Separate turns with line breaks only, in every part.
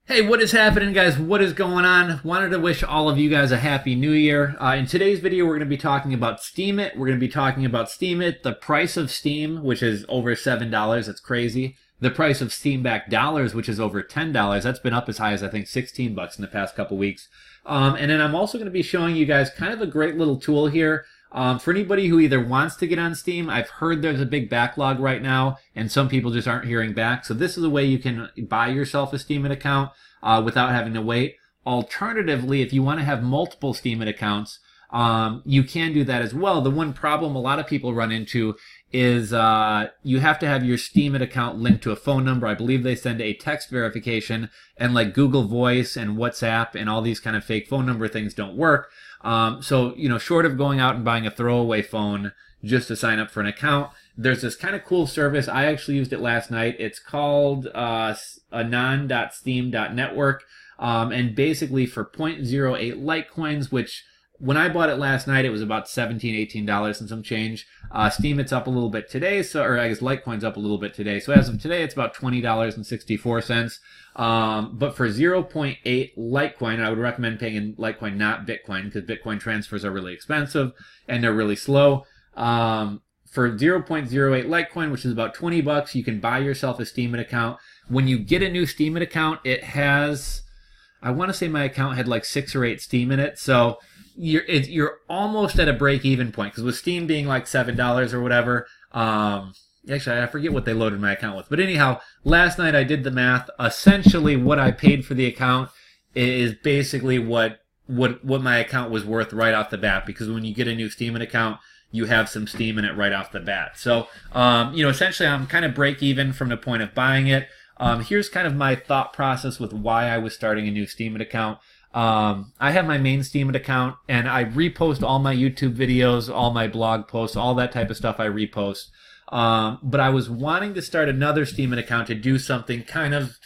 Hey, what is happening, guys? What is going on? Wanted to wish all of you guys a happy new year. In today's video, we're going to be talking about Steemit. We're going to be talking about Steemit, the price of Steem, which is over $7. That's crazy. The price of Steem Backed Dollars, which is over $10. That's been up as high as, I think, 16 bucks in the past couple weeks. And then I'm also going to be showing you guys kind of a great little tool here. For anybody who either wants to get on Steem, I've heard there's a big backlog right now, and some people just aren't hearing back. So this is a way you can buy yourself a Steemit account without having to wait. Alternatively, if you want to have multiple Steemit accounts, you can do that as well. The one problem a lot of people run into is you have to have your Steemit account linked to a phone number. I believe they send a text verification, and like Google Voice and WhatsApp and all these kind of fake phone number things don't work. So, short of going out and buying a throwaway phone just to sign up for an account, there's this kind of cool service. I actually used it last night. It's called Anon.Steem network. And basically for 0.08 Litecoins, which when I bought it last night, it was about $17, $18 and some change. Steemit's up a little bit today, or I guess Litecoin's up a little bit today. So as of today, it's about $20.64. But for 0.8 Litecoin, I would recommend paying in Litecoin, not Bitcoin, because Bitcoin transfers are really expensive and they're really slow. For 0.08 Litecoin, which is about 20 bucks, you can buy yourself a Steemit account. When you get a new Steemit account, it has, I want to say my account had like 6 or 8 Steem in it. So you're almost at a break-even point, because with Steem being like $7 or whatever, actually, I forget what they loaded my account with. But anyhow, last night I did the math. Essentially, what I paid for the account is basically what my account was worth right off the bat. Because when you get a new Steemit account, you have some Steem in it right off the bat. So, essentially, I'm kind of break even from the point of buying it. Here's kind of my thought process with why I was starting a new Steemit account. I have my main Steemit account, and I repost all my YouTube videos, all my blog posts, all that type of stuff I repost. But I was wanting to start another Steemit account to do something kind of,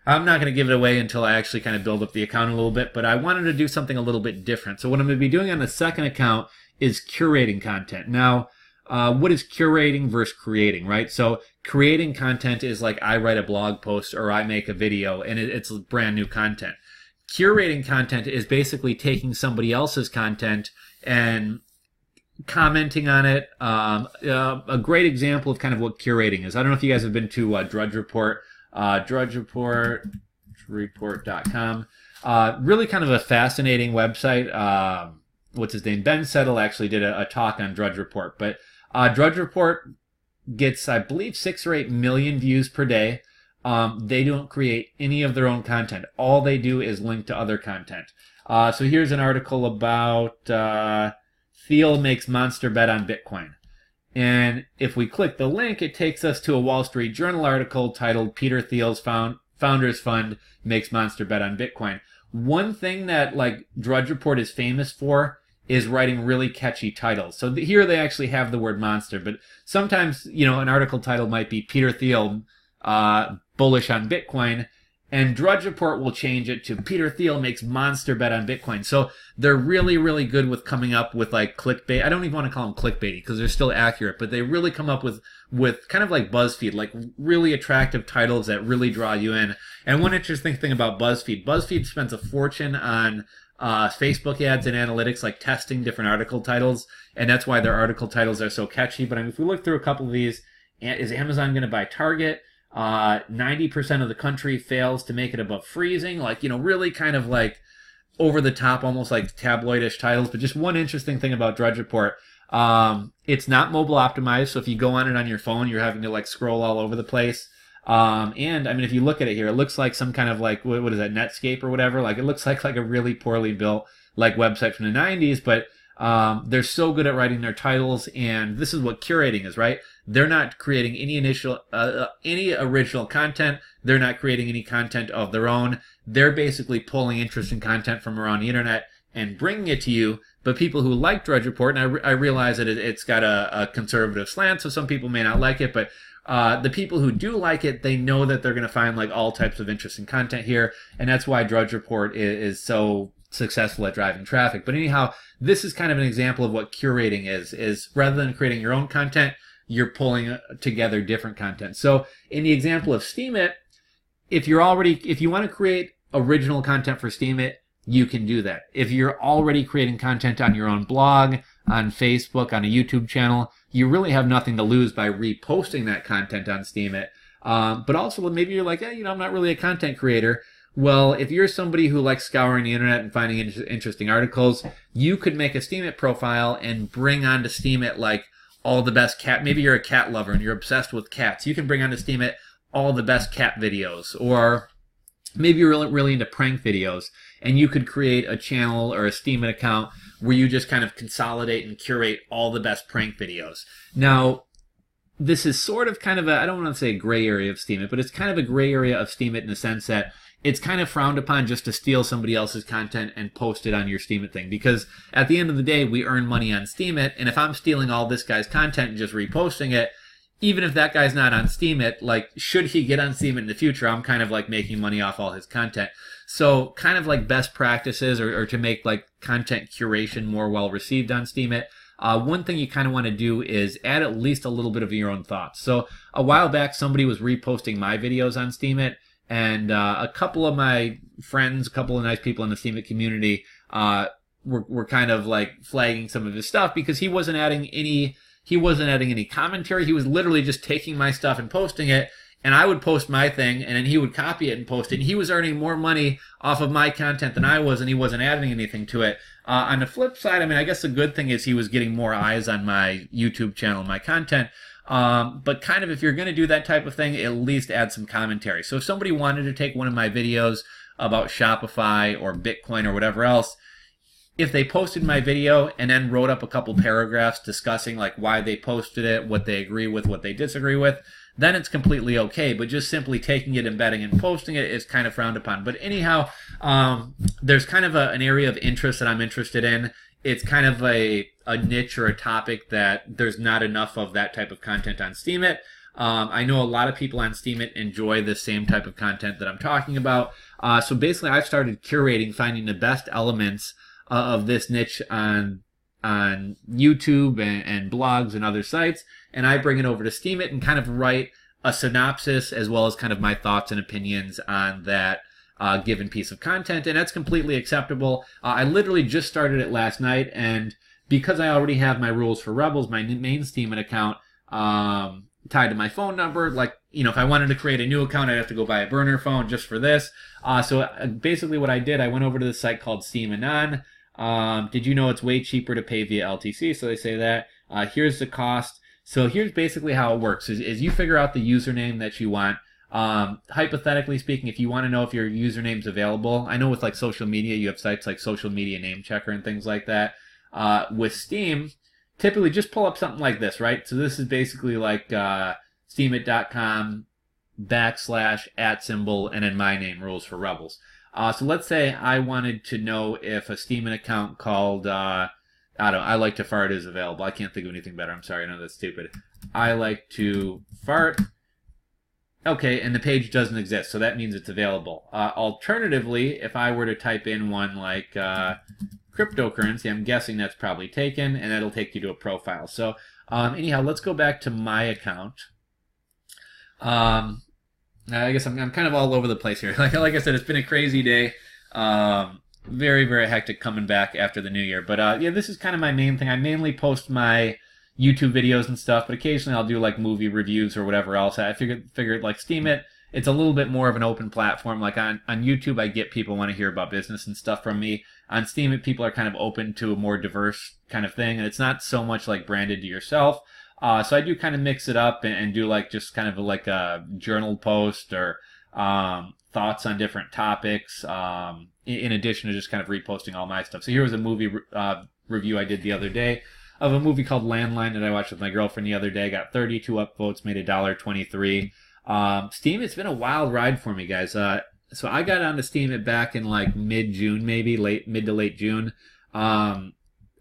I'm not going to give it away until I actually kind of build up the account a little bit, but I wanted to do something a little bit different. So what I'm going to be doing on the second account is curating content. Now, what is curating versus creating, right? So creating content is like I write a blog post or I make a video, and it's brand new content. Curating content is basically taking somebody else's content and commenting on it. A great example of kind of what curating is. I don't know if you guys have been to Drudge Report, drudgereport.com. Really kind of a fascinating website. What's his name? Ben Settle actually did a talk on Drudge Report. But Drudge Report gets, I believe, 6 or 8 million views per day. They don't create any of their own content. All they do is link to other content. So here's an article about Thiel makes monster bet on Bitcoin. And if we click the link, it takes us to a Wall Street Journal article titled Peter Thiel's Founders Fund makes monster bet on Bitcoin. One thing that like Drudge Report is famous for is writing really catchy titles. So here they actually have the word monster, but sometimes, an article title might be Peter Thiel bullish on Bitcoin, and Drudge Report will change it to Peter Thiel makes monster bet on Bitcoin. So they're really, really good with coming up with like clickbait. I don't even want to call them clickbaity because they're still accurate, but they really come up with kind of like BuzzFeed, like really attractive titles that really draw you in. And one interesting thing about BuzzFeed spends a fortune on Facebook ads and analytics, like testing different article titles, and that's why their article titles are so catchy. But I mean, if we look through a couple of these, is Amazon going to buy Target? 90% of the country fails to make it above freezing. Like, really kind of like over the top, almost like tabloidish titles. But just one interesting thing about Drudge Report, it's not mobile optimized. So if you go on it on your phone, you're having to like scroll all over the place. And I mean, if you look at it here, it looks like some kind of like, what is that, Netscape or whatever? Like it looks like a really poorly built like website from the 90s, but they're so good at writing their titles, and this is what curating is, right? They're not creating any original content. They're not creating any content of their own. They're basically pulling interesting content from around the internet and bringing it to you. But people who like Drudge Report, and I realize that it's got a conservative slant, so some people may not like it, but the people who do like it, they know that they're going to find like all types of interesting content here, and that's why Drudge Report is so successful at driving traffic. But anyhow, this is kind of an example of what curating is rather than creating your own content, you're pulling together different content. So in the example of Steemit, if you want to create original content for Steemit, you can do that. If you're already creating content on your own blog, on Facebook, on a YouTube channel, you really have nothing to lose by reposting that content on Steemit. But also, maybe you're like, I'm not really a content creator. Well, if you're somebody who likes scouring the internet and finding interesting articles, you could make a Steemit profile and bring onto Steemit like all the best cat. Maybe you're a cat lover and you're obsessed with cats. You can bring onto Steemit all the best cat videos, or maybe you're really into prank videos, and you could create a channel or a Steemit account where you just kind of consolidate and curate all the best prank videos. Now, this is sort of kind of I don't want to say a gray area of Steemit, but it's kind of a gray area of Steemit in the sense that it's kind of frowned upon just to steal somebody else's content and post it on your Steemit thing. Because at the end of the day, we earn money on Steemit, and if I'm stealing all this guy's content and just reposting it, even if that guy's not on Steemit, like, should he get on Steemit in the future, I'm kind of like making money off all his content. So kind of like best practices or to make like content curation more well received on Steemit, one thing you kind of want to do is add at least a little bit of your own thoughts. So a while back, somebody was reposting my videos on Steemit, and a couple of my friends, a couple of nice people in the Steemit community were kind of like flagging some of his stuff because he wasn't adding any commentary. He was literally just taking my stuff and posting it, and I would post my thing, and then he would copy it and post it. And he was earning more money off of my content than I was, and he wasn't adding anything to it. On the flip side, I mean, I guess the good thing is he was getting more eyes on my YouTube channel, my content. But kind of if you're going to do that type of thing, at least add some commentary. So if somebody wanted to take one of my videos about Shopify or Bitcoin or whatever else, if they posted my video and then wrote up a couple paragraphs discussing like why they posted it, what they agree with, what they disagree with, then it's completely okay. But just simply taking it, embedding, and posting it is kind of frowned upon. But anyhow, there's kind of an area of interest that I'm interested in. It's kind of a niche or a topic that there's not enough of that type of content on Steemit. I know a lot of people on Steemit enjoy the same type of content that I'm talking about. So basically, I've started curating, finding the best elements of this niche on YouTube and blogs and other sites, and I bring it over to Steemit and kind of write a synopsis as well as kind of my thoughts and opinions on that given piece of content, and that's completely acceptable. I literally just started it last night, and because I already have my rules for Rebels, my main Steemit account tied to my phone number, like, if I wanted to create a new account, I'd have to go buy a burner phone just for this. So basically what I did, I went over to this site called Steem Anon. Did you know it's way cheaper to pay via LTC? So they say that. Here's the cost. So here's basically how it works is you figure out the username that you want. Hypothetically speaking, if you want to know if your username's available, I know with like social media, you have sites like Social Media Name Checker and things like that. With Steem, typically just pull up something like this, right? So this is basically like steemit.com /@ and then my name, Rules for Rebels. So let's say I wanted to know if a Steemit account called, I Like to Fart is available. I can't think of anything better. I'm sorry, I know that's stupid. I Like to Fart. Okay, and the page doesn't exist, so that means it's available. Alternatively, if I were to type in one like cryptocurrency, I'm guessing that's probably taken, and that'll take you to a profile. So anyhow, let's go back to my account. I guess I'm kind of all over the place here. Like I said, it's been a crazy day. Very, very hectic coming back after the new year. But yeah, this is kind of my main thing. I mainly post my YouTube videos and stuff, but occasionally I'll do like movie reviews or whatever else. I figured like Steemit, it's a little bit more of an open platform. Like on YouTube, I get people want to hear about business and stuff from me. On Steemit, people are kind of open to a more diverse kind of thing, and it's not so much like branded to yourself. So I do kind of mix it up and do like just kind of like a journal post or thoughts on different topics, in addition to just kind of reposting all my stuff. So here was a movie review I did the other day of a movie called Landline that I watched with my girlfriend the other day. Got 32 upvotes, made $1.23. Steem, it's been a wild ride for me, guys. So I got onto Steemit back in like mid-June, maybe mid to late June.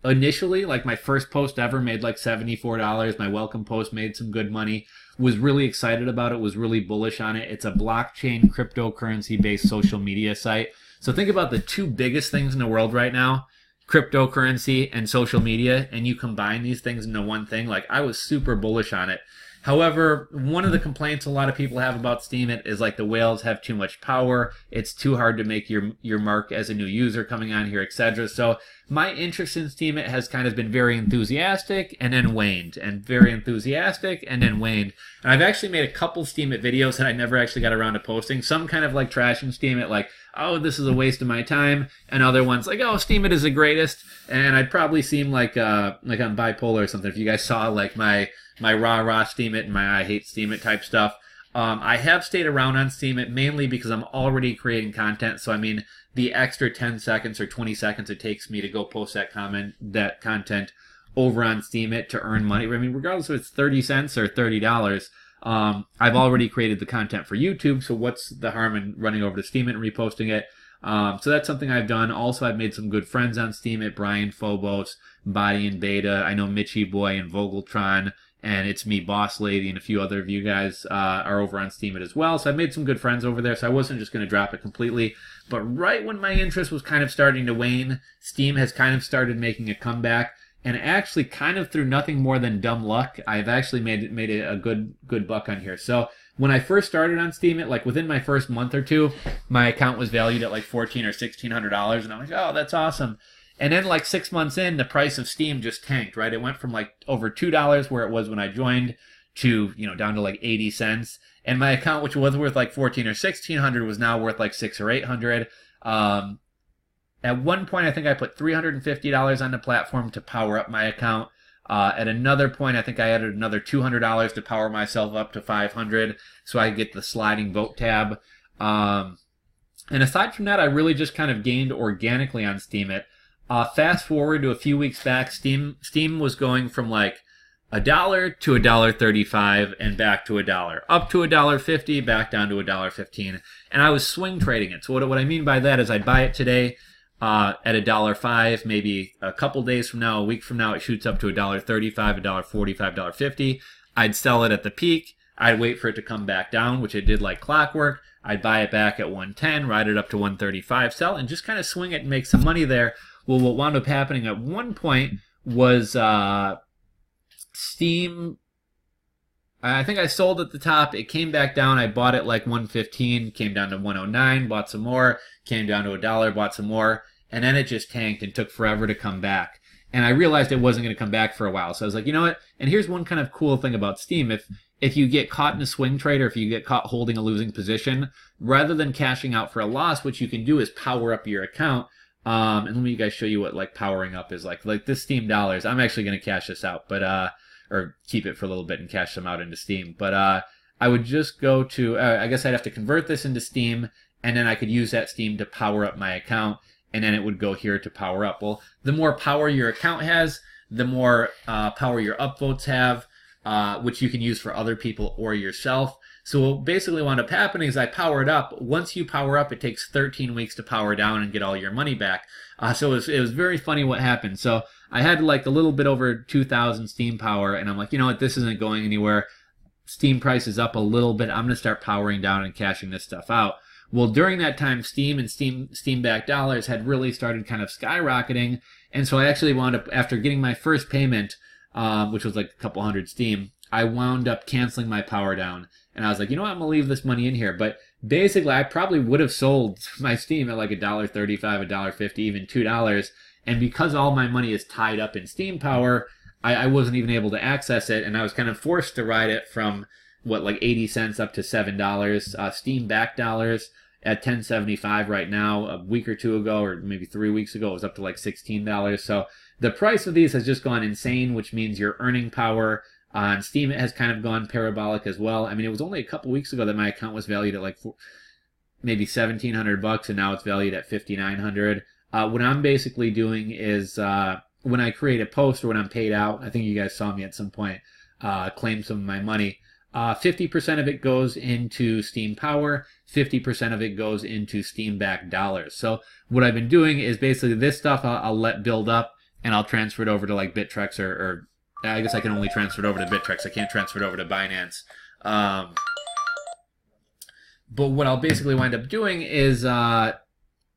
Initially, like my first post ever made like $74. My welcome post made some good money. Was really excited about it. Was really bullish on it. It's a blockchain cryptocurrency-based social media site. So think about the two biggest things in the world right now: cryptocurrency and social media, and you combine these things into one thing. Like, I was super bullish on it. However, one of the complaints a lot of people have about Steemit is like the whales have too much power. It's too hard to make your mark as a new user coming on here, etc. So my interest in Steemit has kind of been very enthusiastic and then waned, and very enthusiastic and then waned. And I've actually made a couple Steemit videos that I never actually got around to posting. Some kind of like trashing Steemit, like, oh, this is a waste of my time, and other ones like, oh, Steemit is the greatest. And I'd probably seem like I'm bipolar or something if you guys saw like my rah-rah Steemit and my I hate Steemit type stuff. I have stayed around on Steemit mainly because I'm already creating content. So I mean, the extra 10 seconds or 20 seconds it takes me to go post that content over on Steemit to earn money. I mean, regardless if it's 30 cents or $30, I've already created the content for YouTube. So what's the harm in running over to Steemit and reposting it? So that's something I've done. Also, I've made some good friends on Steemit. Brian Phobos, Body and Beta. I know Mitchie Boy and Vogeltron. And it's me, Boss Lady, and a few other of you guys are over on Steemit as well. So I've made some good friends over there, so I wasn't just going to drop it completely. But right when my interest was kind of starting to wane, Steem has kind of started making a comeback. And actually, kind of through nothing more than dumb luck, I've actually made a good buck on here. So when I first started on Steemit, like within my first month or two, my account was valued at like $1,400 or $1,600. And I'm like, oh, that's awesome. And then like 6 months in, the price of Steem just tanked, right? It went from like over $2 where it was when I joined to, down to like 80 cents. And my account, which was worth like $1,400 or $1,600, was now worth like $600 or $800. At one point, I think I put $350 on the platform to power up my account. At another point, I think I added another $200 to power myself up to $500 so I could get the sliding vote tab. And aside from that, I really just kind of gained organically on Steemit. Fast forward to a few weeks back, Steem was going from like $1 to $1.35 and back to $1, up to $1.50, back down to $1.15, and I was swing trading it. So what I mean by that is I'd buy it today at $1.05, maybe a couple days from now, a week from now, it shoots up to $1.35, $1.45, $1.50. I'd sell it at the peak. I'd wait for it to come back down, which it did like clockwork. I'd buy it back at 110, ride it up to 135, sell, and just kind of swing it and make some money there. Well, what wound up happening at one point was Steem, I think I sold at the top. It came back down. I bought it like 115, came down to 109, bought some more, came down to $1, bought some more, and then it just tanked and took forever to come back. And I realized it wasn't going to come back for a while. So I was like, you know what? And here's one kind of cool thing about Steem. If you get caught in a swing trade or if you get caught holding a losing position, rather than cashing out for a loss, what you can do is power up your account. And let me guys show you what like powering up is like. Like this Steem dollars, I'm actually going to cash this out, but or keep it for a little bit and cash them out into Steem. But I would just go to, I guess I'd have to convert this into Steem, and then I could use that Steem to power up my account, and then it would go here to power up. Well, the more power your account has, the more power your upvotes have, which you can use for other people or yourself. So what basically wound up happening is I powered up. Once you power up, it takes 13 weeks to power down and get all your money back. So it was very funny what happened. So I had like a little bit over 2,000 Steem power, and I'm like, you know what, this isn't going anywhere. Steem price is up a little bit. I'm going to start powering down and cashing this stuff out. Well, during that time, Steem and Steem Backed Dollars had really started kind of skyrocketing. And so I actually wound up, after getting my first payment, which was like a couple hundred Steem, I wound up canceling my power down. And I was like, you know what, I'm going to leave this money in here. But basically, I probably would have sold my Steem at like $1.35, $1.50, even $2. And because all my money is tied up in Steem power, I wasn't even able to access it. And I was kind of forced to ride it from, what, like 80 cents up to $7. Steem Backed Dollars at $10.75 right now. A week or two ago, or maybe 3 weeks ago, it was up to like $16. So the price of these has just gone insane, which means your earning power on Steem, it has kind of gone parabolic as well. I mean, it was only a couple weeks ago that my account was valued at like maybe $1,700, and now it's valued at $5,900. What I'm basically doing is when I create a post or when I'm paid out, I think you guys saw me at some point claim some of my money. 50% of it goes into Steem Power, 50% of it goes into Steem Backed Dollars. So what I've been doing is basically this stuff I'll let build up, and I'll transfer it over to like Bittrex or I guess I can only transfer it over to Bittrex. I can't transfer it over to Binance. But what I'll basically wind up doing is let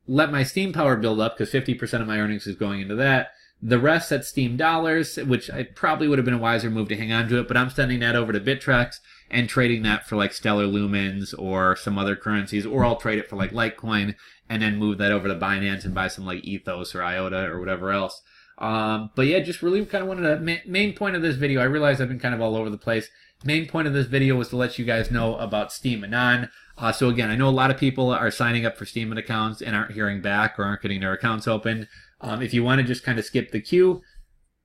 my Steem power build up, because 50% of my earnings is going into that. The rest at Steem Dollars, which I probably would have been a wiser move to hang on to it, but I'm sending that over to Bittrex and trading that for like Stellar Lumens or some other currencies, or I'll trade it for like Litecoin and then move that over to Binance and buy some like Ethos or IOTA or whatever else. But yeah, just really kind of wanted to, main point of this video, I realize I've been kind of all over the place. Main point of this video was to let you guys know about Steem Anon. So again, I know a lot of people are signing up for Steemit accounts and aren't hearing back or aren't getting their accounts open. If you want to just kind of skip the queue,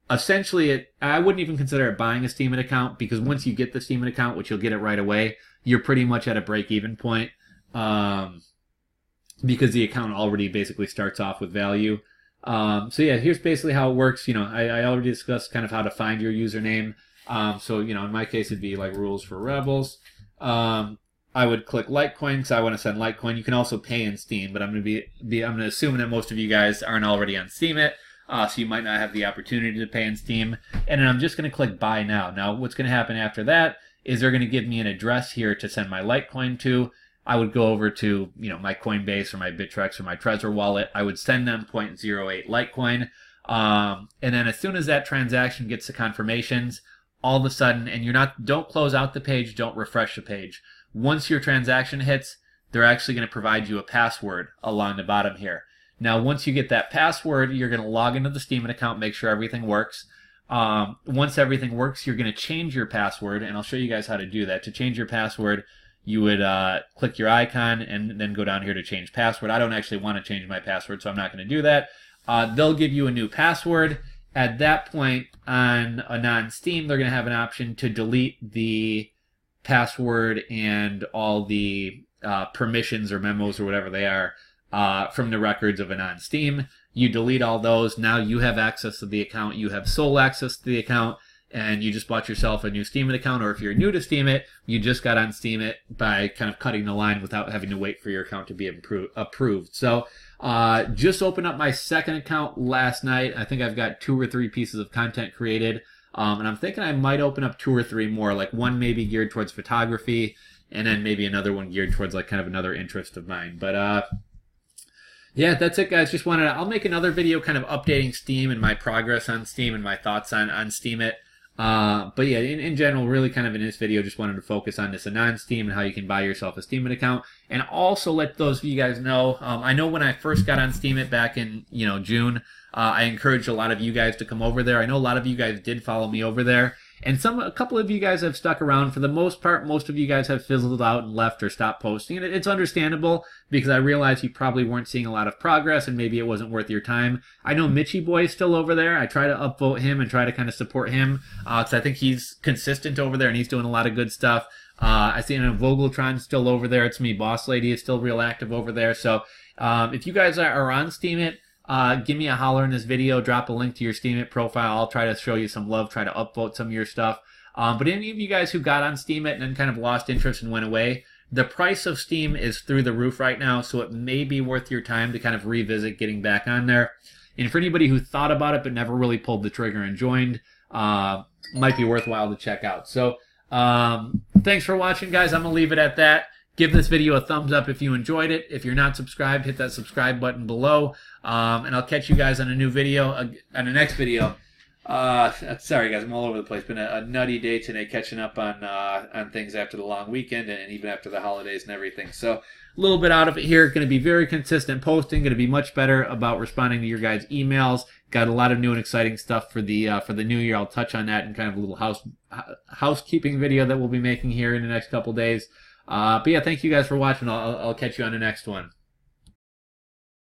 essentially, I wouldn't even consider it buying a Steemit account, because once you get the Steemit account, which you'll get it right away, you're pretty much at a break-even point, because the account already basically starts off with value. So yeah, here's basically how it works. I already discussed kind of how to find your username. So in my case, it'd be like rules for rebels. I would click Litecoin because I want to send Litecoin. You can also pay in Steem, but I'm going to assume that most of you guys aren't already on Steemit, so you might not have the opportunity to pay in Steem. And then I'm just going to click Buy Now. Now, what's going to happen after that is they're going to give me an address here to send my Litecoin to. I would go over to my Coinbase or my Bittrex or my Trezor wallet. I would send them 0.08 Litecoin, and then as soon as that transaction gets the confirmations, all of a sudden, and don't close out the page, don't refresh the page. Once your transaction hits, they're actually going to provide you a password along the bottom here. Now, once you get that password, you're going to log into the Steemit account, make sure everything works. Once everything works, you're going to change your password, and I'll show you guys how to do that. To change your password, you would click your icon and then go down here to change password. I don't actually want to change my password, so I'm not going to do that. They'll give you a new password. At that point, on Anon.Steem, they're going to have an option to delete the password and all the permissions or memos or whatever they are from the records of Anon.Steem. You delete all those. Now you have access to the account. You have sole access to the account, and you just bought yourself a new Steemit account. Or if you're new to Steemit, you just got on Steemit by kind of cutting the line without having to wait for your account to be approved. So just opened up my second account last night. I think I've got 2 or 3 pieces of content created. And I'm thinking I might open up 2 or 3 more, like one maybe geared towards photography, and then maybe another one geared towards like kind of another interest of mine. But yeah, that's it, guys. Just I'll make another video kind of updating Steem and my progress on Steem and my thoughts on Steemit. But yeah, in general, really kind of in this video, just wanted to focus on this Anon.Steem and how you can buy yourself a Steemit account, and also let those of you guys know. I know when I first got on Steemit back in June, I encouraged a lot of you guys to come over there. I know a lot of you guys did follow me over there, and a couple of you guys have stuck around. For the most part, most of you guys have fizzled out and left or stopped posting, and it's understandable because I realize you probably weren't seeing a lot of progress and maybe it wasn't worth your time. I know Mitchy Boy is still over there. I try to upvote him and try to kind of support him because I think he's consistent over there and he's doing a lot of good stuff. I see Vogeltron's still over there. It's me, Boss Lady, is still real active over there. So if you guys are on Steemit, give me a holler in this video, drop a link to your Steemit profile. I'll try to show you some love, try to upvote some of your stuff. But any of you guys who got on Steemit and then kind of lost interest and went away, the price of Steem is through the roof right now, so it may be worth your time to kind of revisit getting back on there. And for anybody who thought about it but never really pulled the trigger and joined, might be worthwhile to check out. So thanks for watching, guys. I'm going to leave it at that. Give this video a thumbs up if you enjoyed it. If you're not subscribed, hit that subscribe button below. And I'll catch you guys on a new video, on the next video. Sorry, guys, I'm all over the place. Been a nutty day today, catching up on things after the long weekend and even after the holidays and everything. So a little bit out of it here. Going to be very consistent posting. Going to be much better about responding to your guys' emails. Got a lot of new and exciting stuff for the new year. I'll touch on that in kind of a little housekeeping video that we'll be making here in the next couple days. But yeah, thank you guys for watching. I'll catch you on the next one.